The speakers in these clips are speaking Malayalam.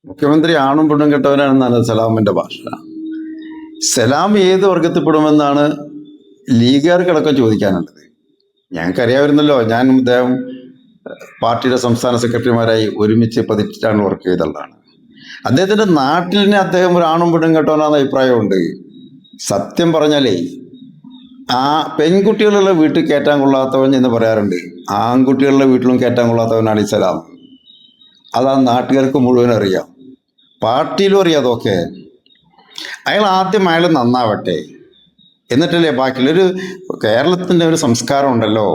മുഖ്യമന്ത്രി ആണും പെണ്ണും കെട്ടവനാണെന്നാണ് സലാമിന്റെ ഭാഷ. സലാം ഏത് വർഗത്തിൽപ്പെടുമെന്നാണ് ലീഗുകാർക്കടക്കം ചോദിക്കാനുള്ളത്. ഞങ്ങൾക്കറിയാമായിരുന്നല്ലോ, ഞാനും അദ്ദേഹം പാർട്ടിയുടെ സംസ്ഥാന സെക്രട്ടറിമാരായി ഒരുമിച്ച് 18 വർക്ക് ചെയ്തതാണ്. അദ്ദേഹത്തിന്റെ നാട്ടിലിനെ അദ്ദേഹം ഒരു ആണും പെണ്ണും കെട്ടവനാണെന്ന അഭിപ്രായമുണ്ട്. സത്യം പറഞ്ഞാലേ ആ പെൺകുട്ടികളുള്ള വീട്ടിൽ കയറ്റാൻ കൊള്ളാത്തവൻ എന്ന് പറയാറുണ്ട്. ആൺകുട്ടികളുടെ വീട്ടിലും കയറ്റാൻ കൊള്ളാത്തവനാണ് ഈ സലാം. അതാ നാട്ടുകാർക്ക് മുഴുവൻ അറിയാം, പാർട്ടിയിലും അറിയാം അതൊക്കെ. അയാൾ നന്നാവട്ടെ, എന്നിട്ടല്ലേ ബാക്കിയുള്ളൊരു കേരളത്തിൻ്റെ ഒരു സംസ്കാരം ഉണ്ടല്ലോ,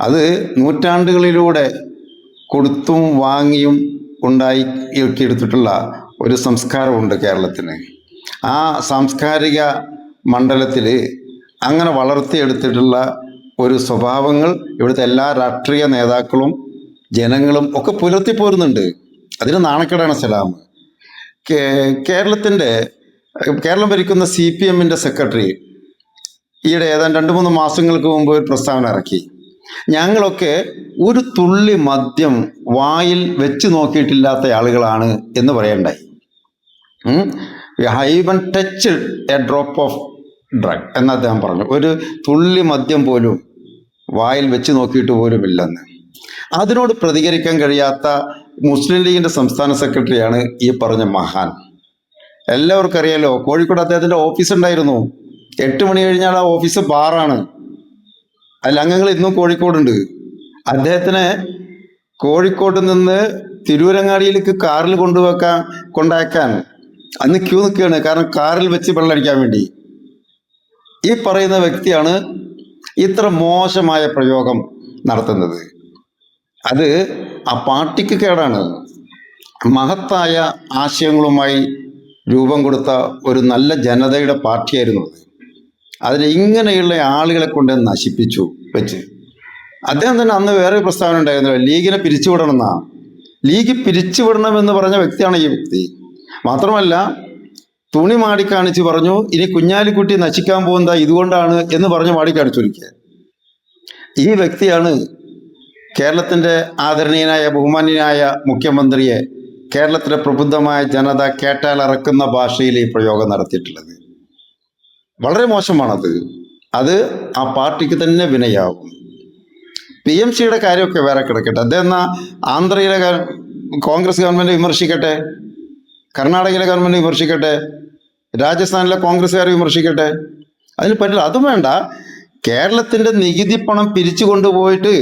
അത് നൂറ്റാണ്ടുകളിലൂടെ കൊടുത്തും വാങ്ങിയും എടുത്തിട്ടുള്ള ഒരു സംസ്കാരമുണ്ട് കേരളത്തിന്. ആ സാംസ്കാരിക മണ്ഡലത്തിൽ അങ്ങനെ വളർത്തിയെടുത്തിട്ടുള്ള ഒരു സ്വഭാവങ്ങൾ ഇവിടുത്തെ എല്ലാ രാഷ്ട്രീയ നേതാക്കളും ജനങ്ങളും ഒക്കെ പുലർത്തിപ്പോരുന്നുണ്ട്. അതിന് നാണക്കേടാണ് സലാം. കേരളം ഭരിക്കുന്ന CPM സെക്രട്ടറി ഈയിടെ ഏതാണ്ട് 2-3 മാസങ്ങൾക്ക് മുമ്പ് ഒരു പ്രസ്താവന ഇറക്കി. ഞങ്ങളൊക്കെ ഒരു തുള്ളി മദ്യം വായിൽ വെച്ച് നോക്കിയിട്ടില്ലാത്ത ആളുകളാണ് എന്ന് പറയണ്ടായി. I won't touch a drop of drug എന്ന് അദ്ദേഹം പറഞ്ഞു. ഒരു തുള്ളി മദ്യം പോലും വായിൽ വെച്ച് നോക്കിയിട്ട് പോലുമില്ലെന്ന്. അതിനോട് പ്രതികരിക്കാൻ കഴിയാത്ത മുസ്ലിം ലീഗിന്റെ സംസ്ഥാന സെക്രട്ടറിയാണ് ഈ പറഞ്ഞ മഹാൻ. എല്ലാവർക്കും അറിയാലോ, കോഴിക്കോട് അദ്ദേഹത്തിന്റെ ഓഫീസ് ഉണ്ടായിരുന്നു. 8 മണി കഴിഞ്ഞാൽ ആ ഓഫീസ് ബാറാണ്. അതിൽ അംഗങ്ങൾ ഇന്നും കോഴിക്കോടുണ്ട്. അദ്ദേഹത്തിനെ കോഴിക്കോട്ട് നിന്ന് തിരൂരങ്ങാടിയിലേക്ക് കാറിൽ കൊണ്ടാക്കാൻ അന്ന് ക്യൂ നിൽക്കുകയാണ്. കാരണം കാറിൽ വെച്ച് വെള്ളമടിക്കാൻ വേണ്ടി. ഈ പറയുന്ന വ്യക്തിയാണ് ഇത്ര മോശമായ പ്രയോഗം നടത്തുന്നത്. അത് ആ പാർട്ടിക്ക് കേടാണ്. മഹത്തായ ആശയങ്ങളുമായി രൂപം കൊടുത്ത ഒരു നല്ല ജനതയുടെ പാർട്ടിയായിരുന്നു അത്. അതിനെ ഇങ്ങനെയുള്ള ആളുകളെ കൊണ്ട് നശിപ്പിച്ചു വെച്ച്. അദ്ദേഹം തന്നെ അന്ന് വേറെ പ്രസ്താവന ഉണ്ടായിരുന്നല്ലോ, ലീഗിനെ പിരിച്ചുവിടണമെന്നാ. ലീഗ് പിരിച്ചുവിടണമെന്ന് പറഞ്ഞ വ്യക്തിയാണ് ഈ വ്യക്തി. മാത്രമല്ല തുണി മാടിക്കാണിച്ച് പറഞ്ഞു, ഇനി കുഞ്ഞാലിക്കുട്ടി നശിക്കാൻ പോകുന്ന ഇതുകൊണ്ടാണ് എന്ന് പറഞ്ഞ് മാടിക്കാണിച്ചൊരിക്കുക. ഈ വ്യക്തിയാണ് കേരളത്തിൻ്റെ ആദരണീയനായ ബഹുമാന്യനായ മുഖ്യമന്ത്രിയെ കേരളത്തിലെ പ്രബുദ്ധമായ ജനത കേട്ടാൽ ഇറക്കുന്ന ഭാഷയിൽ ഈ പ്രയോഗം നടത്തിയിട്ടുള്ളത്. വളരെ മോശമാണത്. അത് ആ പാർട്ടിക്ക് തന്നെ വിനയാവും. PMCയുടെ കാര്യമൊക്കെ വേറെ കിടക്കട്ടെ. അദ്ദേഹം ആന്ധ്രയിലെ കോൺഗ്രസ് ഗവൺമെന്റ് വിമർശിക്കട്ടെ, കർണാടകയിലെ ഗവൺമെന്റ് വിമർശിക്കട്ടെ, രാജസ്ഥാനിലെ കോൺഗ്രസ്സുകാരെ വിമർശിക്കട്ടെ. അതിന് പറ്റില്ല. അതും വേണ്ട. കേരളത്തിന്റെ നികുതി പണം പിരിച്ചു കൊണ്ടുപോയിട്ട്